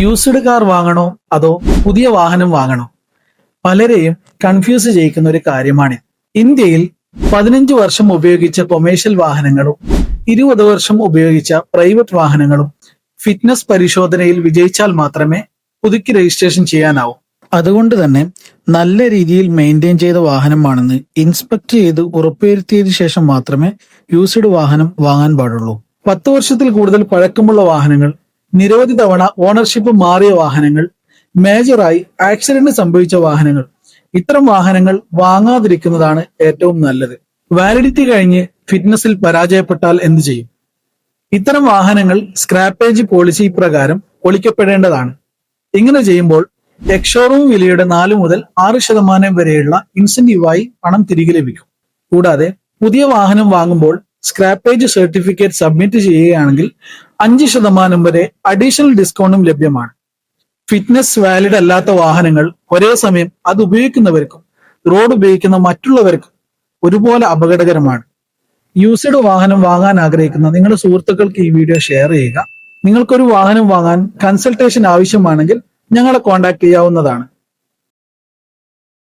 Used car വാങ്ങണോ അതോ പുതിയ വാഹനം വാങ്ങണോ? പലരെയും കൺഫ്യൂസ് ചെയ്യിക്കുന്ന ഒരു കാര്യമാണ്. ഇന്ത്യയിൽ 15 വർഷം ഉപയോഗിച്ച കൊമേഴ്ഷ്യൽ വാഹനങ്ങളും 20 വർഷം ഉപയോഗിച്ച പ്രൈവറ്റ് വാഹനങ്ങളും ഫിറ്റ്നസ് പരിശോധനയിൽ വിജയിച്ചാൽ മാത്രമേ പുതുക്കി രജിസ്ട്രേഷൻ ചെയ്യാനാവൂ. അതുകൊണ്ട് തന്നെ നല്ല രീതിയിൽ മെയിൻറ്റെയിൻ ചെയ്ത വാഹനമാണെന്ന് ഇൻസ്പെക്ട് ചെയ്ത് ഉറപ്പുവരുത്തിയതിനു ശേഷം മാത്രമേ യൂസ്ഡ് വാഹനം വാങ്ങാൻ പാടുള്ളൂ. 10 വർഷത്തിൽ കൂടുതൽ പഴക്കമുള്ള വാഹനങ്ങൾ, നിരവധി തവണ ഓണർഷിപ്പ് മാറിയ വാഹനങ്ങൾ, മേജറായി ആക്സിഡന്റ് സംഭവിച്ച വാഹനങ്ങൾ, ഇത്തരം വാഹനങ്ങൾ വാങ്ങാതിരിക്കുന്നതാണ് ഏറ്റവും നല്ലത്. വാലിഡിറ്റി കഴിഞ്ഞ് ഫിറ്റ്നസിൽ പരാജയപ്പെട്ടാൽ എന്ത് ചെയ്യും? ഇത്തരം വാഹനങ്ങൾ സ്ക്രാപ്പേജ് പോളിസി പ്രകാരം പൊളിക്കപ്പെടേണ്ടതാണ്. ഇങ്ങനെ ചെയ്യുമ്പോൾ എക്സ്ഷോറൂം വിലയുടെ 4 മുതൽ 6% വരെയുള്ള ഇൻസെന്റീവായി പണം തിരികെ ലഭിക്കും. കൂടാതെ പുതിയ വാഹനം വാങ്ങുമ്പോൾ സ്ക്രാപ്പേജ് സർട്ടിഫിക്കറ്റ് സബ്മിറ്റ് ചെയ്യുകയാണെങ്കിൽ 5% വരെ അഡീഷണൽ ഡിസ്കൗണ്ടും ലഭ്യമാണ്. ഫിറ്റ്നസ് വാലിഡ് അല്ലാത്ത വാഹനങ്ങൾ ഒരേ സമയം അത് ഉപയോഗിക്കുന്നവർക്കും റോഡ് ഉപയോഗിക്കുന്ന മറ്റുള്ളവർക്കും ഒരുപോലെ അപകടകരമാണ്. യൂസ്ഡ് വാഹനം വാങ്ങാൻ ആഗ്രഹിക്കുന്ന നിങ്ങളുടെ സുഹൃത്തുക്കൾക്ക് ഈ വീഡിയോ ഷെയർ ചെയ്യുക. നിങ്ങൾക്കൊരു വാഹനം വാങ്ങാൻ കൺസൾട്ടേഷൻ ആവശ്യമാണെങ്കിൽ ഞങ്ങളെ കോൺടാക്ട് ചെയ്യാവുന്നതാണ്.